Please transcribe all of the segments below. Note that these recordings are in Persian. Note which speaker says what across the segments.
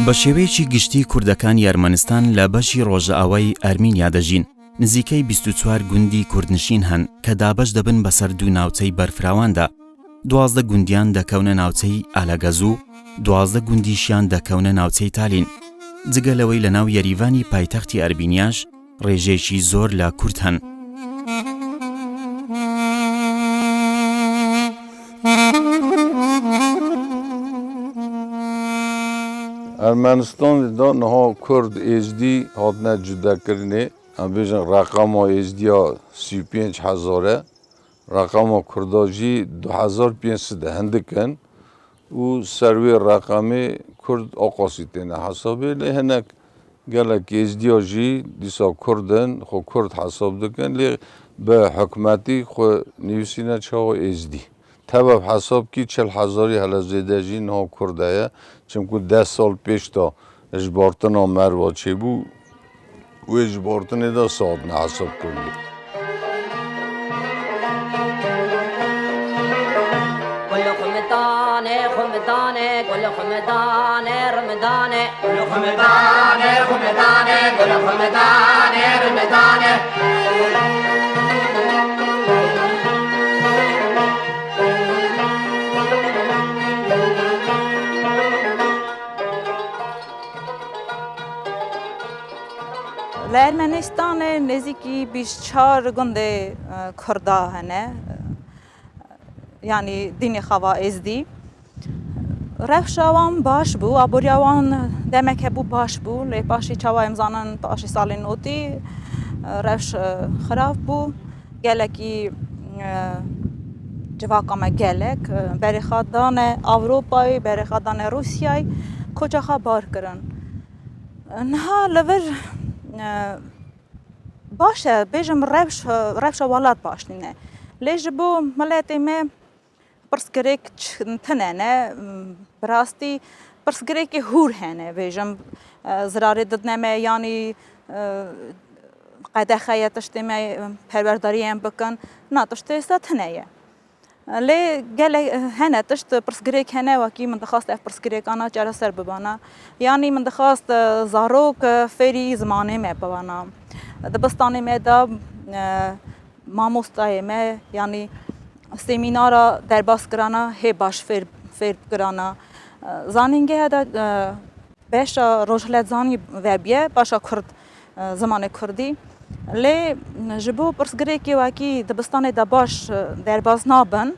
Speaker 1: بە شێوەیەکی گشتی کوردەکان یارمەنستان لە بەشی ڕۆژئاوای ئەرمینیا دەژین. نزیکەی 24 گوندی کوردنشین هەن کە دابەش دەبن بەسەر دوو ناوچەی بەرفراواندا. 12 گوندیان دەکەونە ناوچەی ئالەگەزوو، 12 گوندیشیان دەکەونە ناوچەی تالین. جگە لەوەی لە ناو یەریڤانی پایتەختی ئەربینیاش ڕێژەیەکی زۆر لە کورد هەن.
Speaker 2: Ermenistan da niha Kurd êzdî hatine cudekirinê em bêjin reqama êzdiya 35,000 e, reqama Kurda jî 2500 de hindik in û ser wê reqamê Kurd aqasî têne hesabê lê hinek gelek êzdiya jî dîsa Kurd in xwe Kurd hesab dikin lê bi hikûmetî xwe nivîsîne çawa êzdî. Tevaf hesab kî 40,000 hele zêde jî niha Kurd heye çimku 10 sal pêş da ji bartina merva çêbû wê ji bartinê de sadine hesab kiriye.
Speaker 3: لەرمەنستان نزیکی 24 گوندê Kurda hene yanî dînê xewa êzdî. Rewşa wan baş bû, aboriya wan demek hebû baş bû lê paşî çawa em zanin paşî salên notî rewş xirab bû. Gelekî civaka me gelek berêxadane Ewropayê, berêxadane Rûsyayê koça xwe bar kirin. Niha li vir baş e bêjim rewşa welat baş nîne. Lê ji bo miletê me pirsgirêk tune ne, bi rastî pirsgirêkê hûr hene bêjim zirarê didine me yanî qedexeye tiştê me perwerdariyê em bikin na tiştê êsta tune ye. Lê gelek hene tişt pirsgirêk hene wekî min dixwast ev pirsgirêkana çareser bibana. Yanî min dixwast zarok fêrî zimanê me bibana. Dibistanê me de mamostayê me yanî semînara derbaskirana hê baş fêr kirana. Zanîngehe de beşa rojhiletzanî vebiye başa Kurd zimanê Kurdî. Lê ji bo pirsgirêkê wekî dibistanê de baş derbas nabin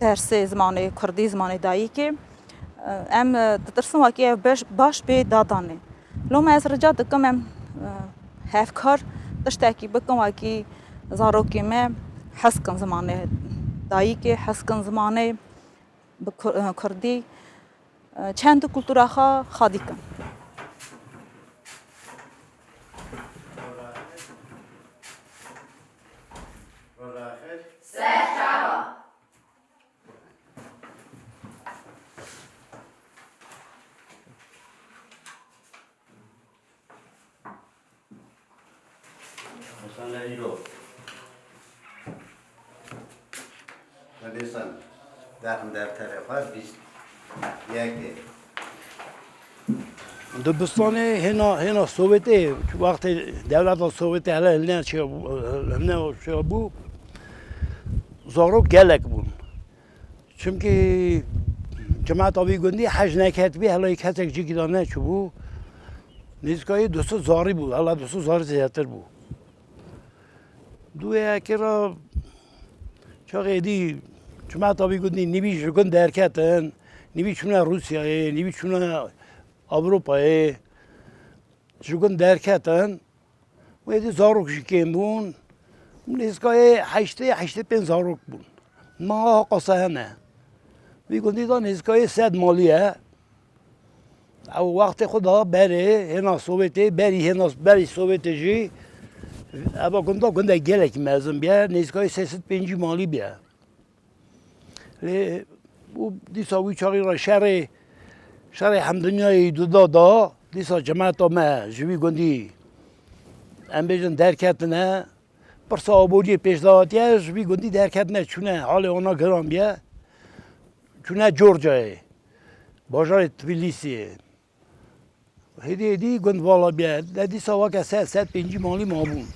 Speaker 3: dersê zimanê Kurdî zimanê dayîkê em ditirsin wekî ev baş bê dadanê. Lo me ez rica dikim em hevkar tiştekî bikin wekî zarokê me heskin zimanê dayîkê heskin zimanê bi Kurdî çend kultura xwe xwe dîkin.
Speaker 4: Dibistanê hêna Sovyetê wextê dewleta Sovyetê hele hiline bû zarok gelek bûn. Çimkî cemaeta wî gundî hej neketibî hela kesek jî da neçûbû nêzîkayê 200 zarî bû hela 200 zarî zêdetir bû. Duyekê ra çaxê dî cemaeta wî gundî nîvî ji gund derketin, nîvî çûne Rûsyayê, nîvî çûne Ewropayê ji gund derketin wê dî zarok jî kêm bûn nêzîkayê 85 zarok bûn. Niha qasa hene. Wî gundî da nêzîkayê 100 malî ye. Ew wextê xwe da berê hêna Sovyetê berî Sovyetê jî eva gunda gundek gelekî mezin biye nêzîkayê 305 malî biye. Lê û dîsa wî çaxî ra şerê hemdûnyayê duda da dîsa cemaeta me ji wî gundî em bêjin derketine pirsa aboriyê pêşdahatiye ji wî gundî derketine çûne halê wana giran biye çûne Georgiayê bajarê Tbilîsiyê هدی گند والا بیاد دادی سوا که 305 مالی مابون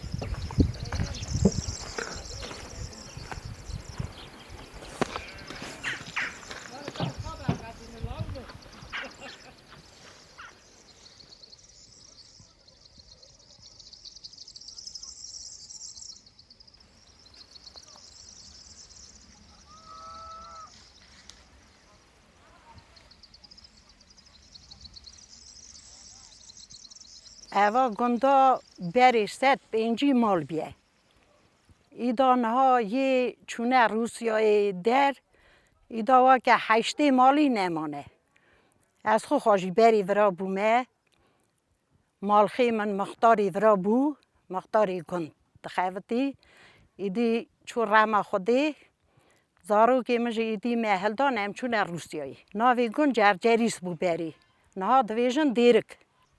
Speaker 4: اوا گندا بری 105 مال بیه ایدان ها یه چونه روسیای در ایدا که 8 مالی نمانه از خو خواهی بری ورا بومه مالخی من مختاری ورا بو مختاری گند دخوتی ایدی چو رما خودی زارو که مجه ایدی محل دانم چونه روسیایی ناوی گند جرجریس بو بری نه دویژن دیرک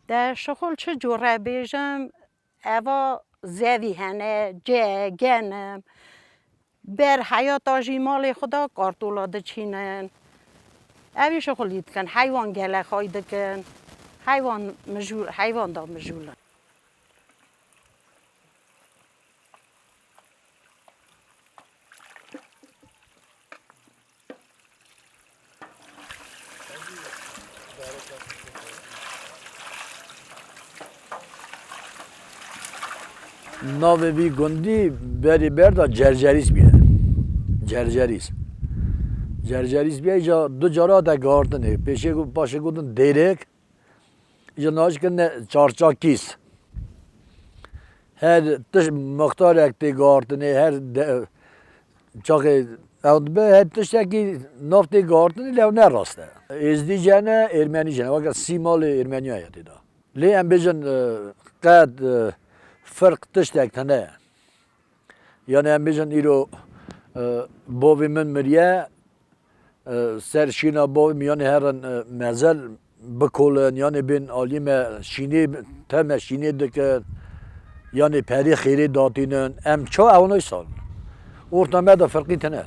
Speaker 4: در شغل چه جوره بیجم اوا زوی هنه گنم بر حیات آجی مال خدا کارتولاده چینن اوی شغل کن حیوان گله خواهیده کن حیوان دا مجولن
Speaker 5: ناو وی گندی بری بردا جرجریس بیه جرجریس بیه ایجا دو جارا دا گاردنه پیشه باشه گودن دیرک ایجا ناش کنه چارچاکیس her tış muhtar ekti gardını her çakı avdbe her tıştaki nafti gardını levne rastı. İzdicene Ermenicene fakat simalı Ermeniya yatı da. Le em bejin qad fark tıştak tane. Yani em bejin iro bavi min miriye ser şina bavi yani her mezel بکلن یعنی بین علیم شینی تم شینی دکن یعنی پری خیری داتینن ام چه اونای سال ortamda da farkı tane.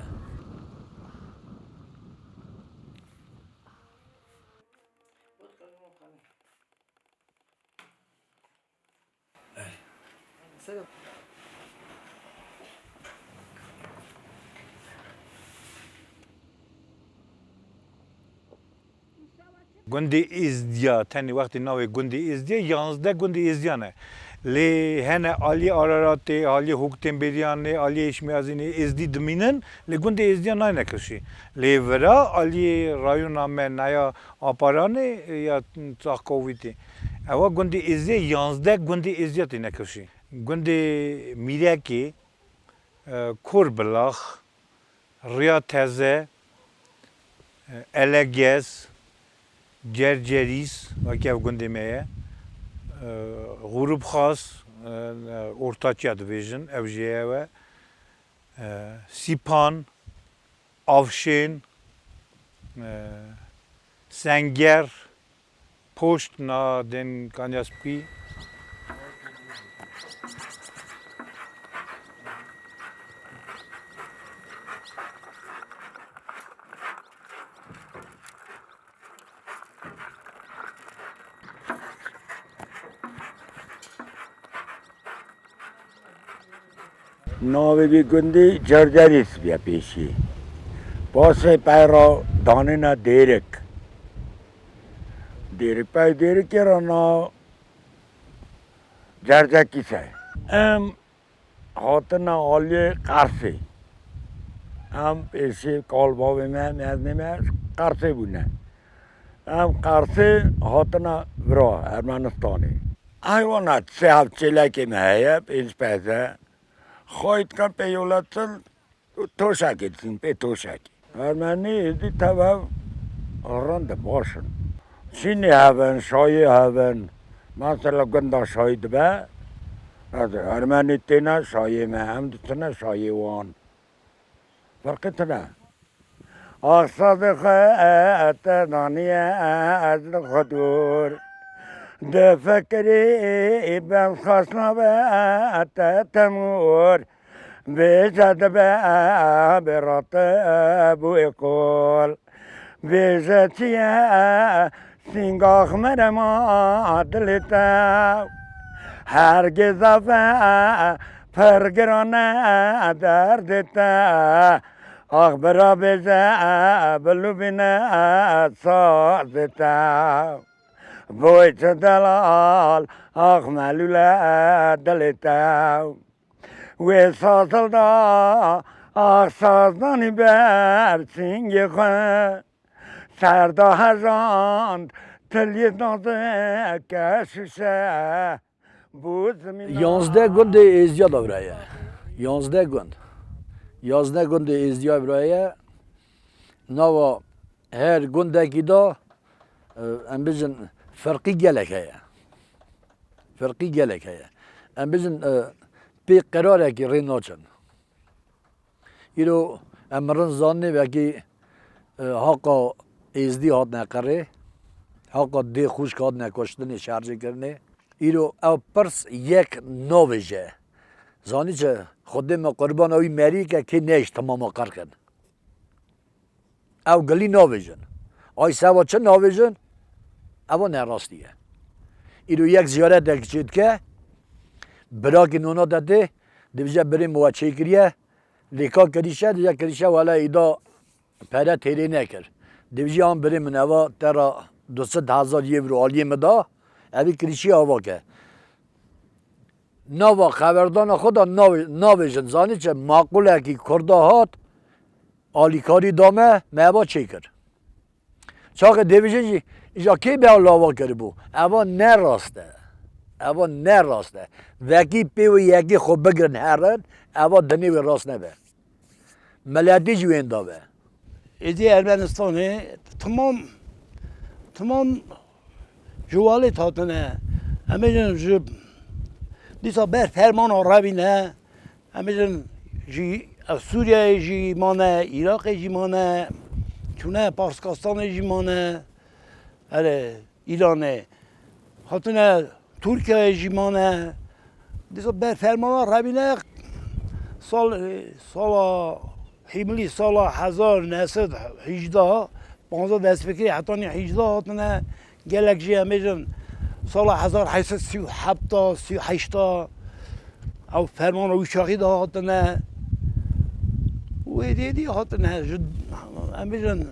Speaker 6: گندی ازدیا تنی وقتی ناوی گندی ازدیا یانزده گندی ازدیانه لی هنه علی آراراتی علی حکتن بیریانه علی اشمیازینی ازدی دمینن لی گندی ازدیا نای نکشی لی ورا علی رایون آمه نیا آپارانه یا تاکویتی اوا گندی ازدیا یانزده گندی ازدیاتی نکشی گندی میرکی کور بلاخ ریا تزه الگز جرجریس وکی گنده میه غروب خاص ortaçya division evjiye ve Sipan, Avşin, Senger, Poşt na den Kanyaspi.
Speaker 7: ناوی گندی جرجریس بیا پیشی پاسه پیرا دانینا دیرک پای دیرک را نا جرجکیسه ام هاتنا آلی قرصی ام پیشی کالباوی مزنیمه قرصی بونه ام قرصی هاتنا برا ارمنستانی حیوانات سه هفچیله که مهیه پیش پیسه خواهید کن پیولتسل توشکی دسین پی توشکی ارمنی ایدی تبا رنده باشن چینی هون شایی هون مثلا گنده شایی دبه ارمنی تینا شایی مه هم دستنه شایی وان فرقی تنه اقصاد خواهد نانیه از خودور ده فکری بم خواستنا به تمور بیجد به برات بو اکول بیجد چیه سینگاخ مرما دلتا هرگز افه پرگرانه دردتا آخ برا بزه بلو بینه سازتا بوی چه دلال آخ ملوله دلتا و سازل دا آخ سازدانی بر سینگ خواه سردا هزاند تلیه نازه کششه بود زمین
Speaker 5: 11 گند ازدیا دورایه 11 گند 11 گند ازدیا برایه نوا هر گندکی دا ام بزن فرقی گلک هیا فرقی گلک هیا ام بزن پی قراره که ری ناچن ایرو امرن زانه وکی حقا ازدی هات نکره حقا دی خوش هات نکشتنی شارژ کرنه ایرو او پرس یک نویجه زانی چه خودم قربان اوی مری که نیش تمام کار کن او گلی نویجن آی سوا چه نویجن او نراستیه ایرو یک زیارت دکچید که برا که نونا داده دیوژه بریم موچه کریه لیکا کریشه دیوژه کریشه والا ایدا پیدا تیری نکر دیوژه هم بریم نوا ترا 200,000 یورو عالیه مدا اوی کریشی آوا که نوا خبردان خدا نویجن زانی چه معقوله که کرده هات آلیکاری دامه مهبا چه کر چاک دیوژه اینجا کی به لاوا کرده بو اوا نه راسته وکی پی و یکی خوب بگرن هرن اوا دنی و راست نبه ملیتی جوین دابه
Speaker 4: ازدی ارمنستانه تمام جوالی تاتنه همیشن جو دیسا بر فرمان عربی نه همیشن جی سوریه جی مانه عراق جی مانه چونه پارسکستان جی مانه اره ایرانه هاتنه ترکیه جی مانه دیسا بر فرمان عربی نه سال حملی سال 1918 15 دست فکری حتی 18 هاتنه گلک جی همیشن سال 1837 تا 38 تا او فرمان او شاخی دا هاتنه و دیدی هاتنه همیشن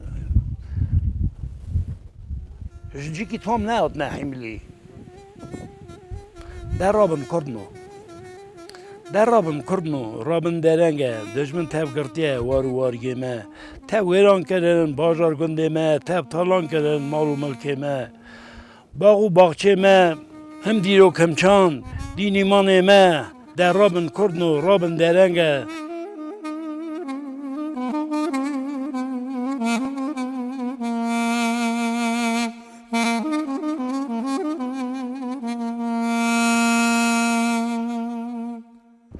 Speaker 4: جی کی تام نه هاتنه حملی در رابن کردنو رابن درنگه دشمن تب کرتیه وارگی ما تب ویران کردن بازار گنده ما تب تالان کردن مال و ملکه ما باغ و باغچه ما هم دیرو کمچان دینیمان ما در رابن کردنو رابن درنگه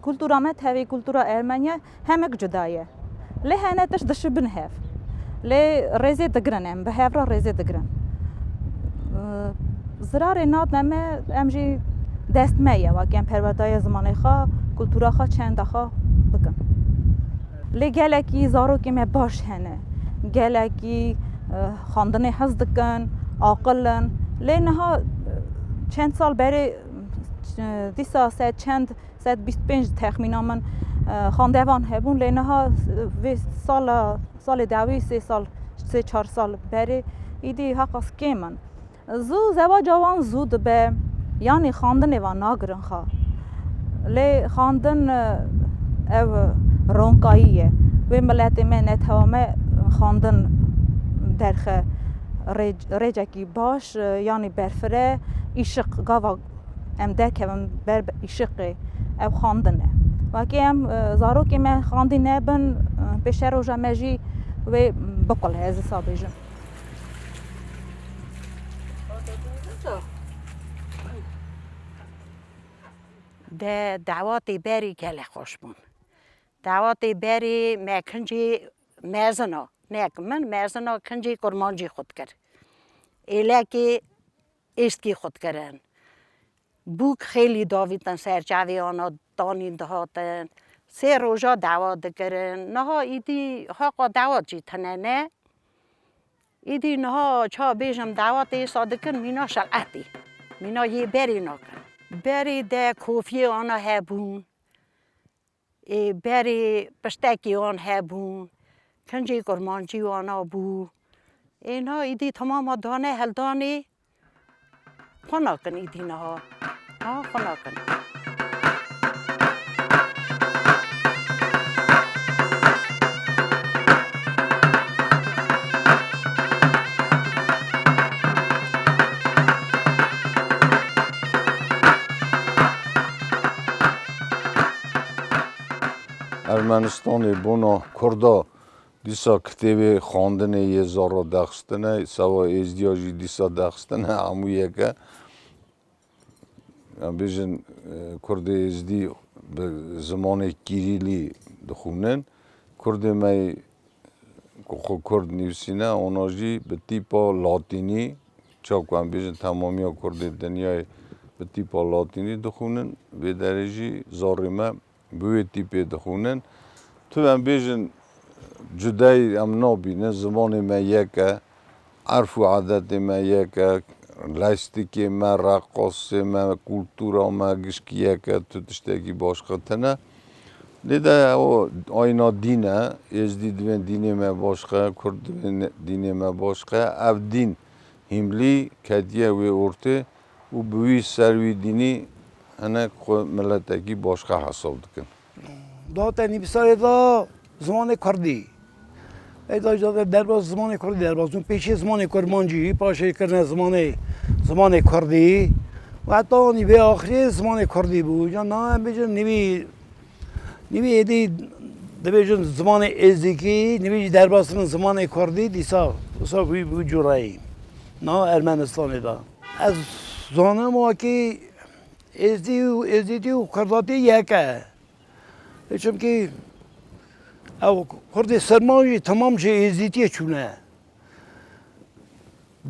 Speaker 3: کلتورا ما تهوی کلتورا ارمنیا همک جدایه لی هنتش دشبن هف لی رزه دگرنم به هفرا رزه دگرن زرار نات نمه امجی دست میه و کم پروردای زمانه خوا کلتورا خوا چند خوا بکن لی گلکی زارو که ما باش هنه گلکی خواندن حز دکن عاقلن لی نها چند سال بری دیسا چند 125 تخمینا من خواندوان هبون لی نها سال دوی 3-4 سال بری ایدی حق از که من زواج آوان زود به یعنی خواندن و ناگرن خواه لی خواندن او رونکاییه و ملت من نتوامه خواندن درخ رجکی باش یعنی برفره ایشق گاوا ام درکه بر ایشقه او خواندنه و که ام زارو که من خواندی نبن پیش رو جمجی و بقل از حسابیجم
Speaker 8: ده دعوات بری کل خوش بون دعوات بری مکنجی مرزنا نیک من مرزنا کنجی کرمانجی خود کرد ایله که ایسکی خود کردن بوک خیلی داویدن سرچاوی آنا دانین دهاتن 3 روزا دعوت کردن نه ایدی حقا دعوت جی تنه نه ایدی نها چا بیشم دعوت صادقن مینا شلعتی مینا یه بری نکن بری ده کوفی آنها هبون بری پشتکی آن هبون کنجی کرمانچی آنها بو اینها ایدی تمام دانه هلدانی خنا کن ایدی نها خنا کن
Speaker 2: ارمنستان بونا کردا دیسا کتابی خواندن یه زارا دخستنه سوا ازدیاجی دیسا دخستنه همو یکه بیشن کرد ازدی به زمان کیریلی دخونن کرد می کرد نیوسینه اوناجی به تیپا لاتینی چاپ کنم بیشن تمامی کرد دنیای به تیپا لاتینی دخونن به درجی زارمه بوی تیپی دخونن تو هم بیشن جدای ام نابینه زمان ما یکه عرف و عادت ما یکه لاستیکی ما رقص ما کلتورا ما گشکیه که تو تشتکی باش خطنه لیده آینا دینه ازدی دوین دینی ما باشخه کرد دوین دینی ما باشخه اف دین هملی کدیه و ارته و بوی سروی دینی هنه ملتکی باشخه حساب دکن
Speaker 4: داتا نویسار دا زمان کردی ایدا جدا درباز زمان کردی درباز اون پیشی زمان کرمانجی پاشه کردن زمان کردی و حتی نیوه آخری زمان کردی بود یا نه هم بیشن نیوی ایدی دبیشن زمان ازدیکی نیوی درباز زمان کردی دیسا بی جورایی نه ارمنستان دا از زانه ما که ازدی و کرداتی یکه چون که او کرد سرمایه تمام چه ازدیتیه چونه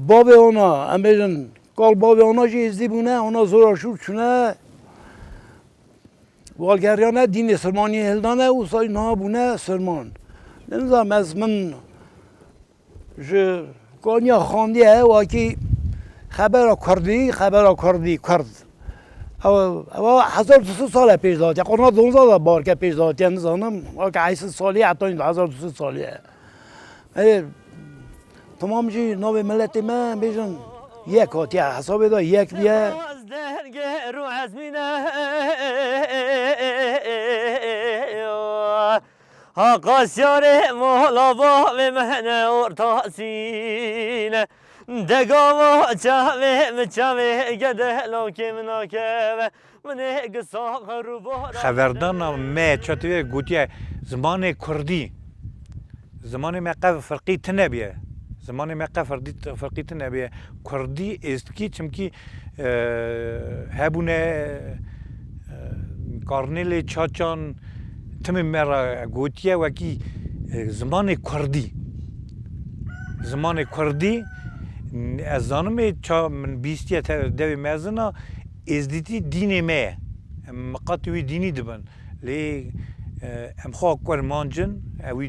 Speaker 4: باب اونا ام بیشن کال باب اونا چه ازدی بونه اونا زوراشور چونه والگریانه دین سرمانی هلدانه او سای نا بونه سرمان نمیدونم از من گانیا خواندیه و که خبر کردی کرد او 1200 سال پیش داد یا قرنا 12 بار که پیش داد یعنی زانم که 800 سالی حتی 1200 سالیه تمام چی نو ملت من بیشن یک هاتی حساب دا یک بیه
Speaker 9: قاسیار مولا با من ارتاسینه دگام چاوه گده لاکه مناکه منه گساق رو بارا
Speaker 6: خبردان ما چطوری گوتیه زمان کردی زمان مقف فرقی تنبیه زمان مقف فرقی تنبیه کردی است کی چمکی هبونه کارنیل چاچان تم مرا گوتیه وکی زمان کردی از زانم چا من بیستی دوی مزنا ازدیتی دینی ما مقاطعی دینی دبن لی ام خو کرمانجن اوی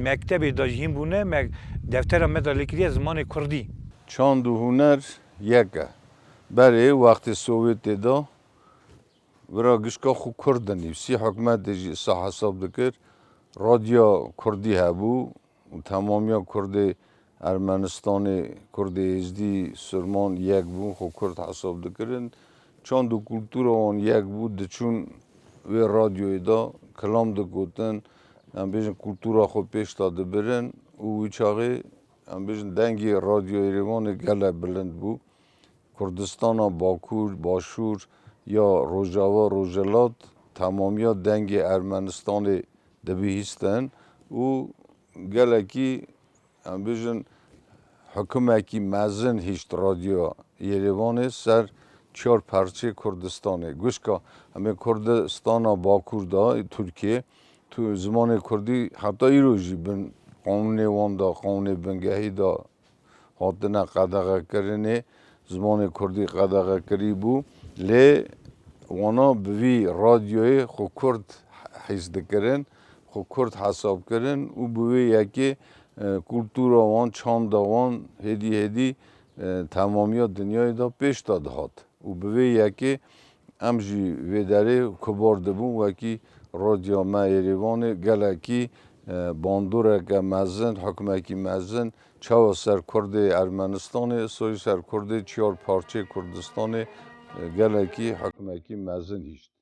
Speaker 6: مکتب داجیم بونه دفتر مدرلیکری زمان کردی
Speaker 2: چند هنر یکه برای وقت سوویت دا برای گشکا خو کرد نیوسی حکمت دیجی صح حساب دکر رادیو کردی هبو و تمامی کرد ارمنستان کرد ازدی سرمان یک بو خو کرد حساب دکرن چند دو کلتور آن یک بود چون و رادیوی دا کلام دکوتن هم بیشن کلتورا خود پیش داده برن و چاقی هم بیشن دنگی رادیو ایروان گله بلند بو کردستان باکور باشور یا روجاوا روجلات تمامی دنگ ارمنستان دبیهستن و گلکی هم بیشن حکومتی مزن هیچ رادیو یریوانه سر 4 پرچه کردستانه گوشکا همه کردستان باکور دا ترکیه تو زمان کردی حتی ایروژی بن قانون واندا قانون بنگهی دا حادنا قدغه کرنه زمان کردی قدغه کری بو لی وانا بوی رادیوی خو کرد حیث دکرن خو کرد حساب کرن و بوی یکی کلتورا وان چاند وان هدی تمامی دنیای دا پیش داد هات و به یکی امجی ویداره کبار دبون وکی رادیو ما ایروان گلکی باندوره که مزن حکمکی مزن چاو سر کرد ارمنستان سوی سر کرد چهار پارچه کردستان گلکی حکمکی مزن هیشت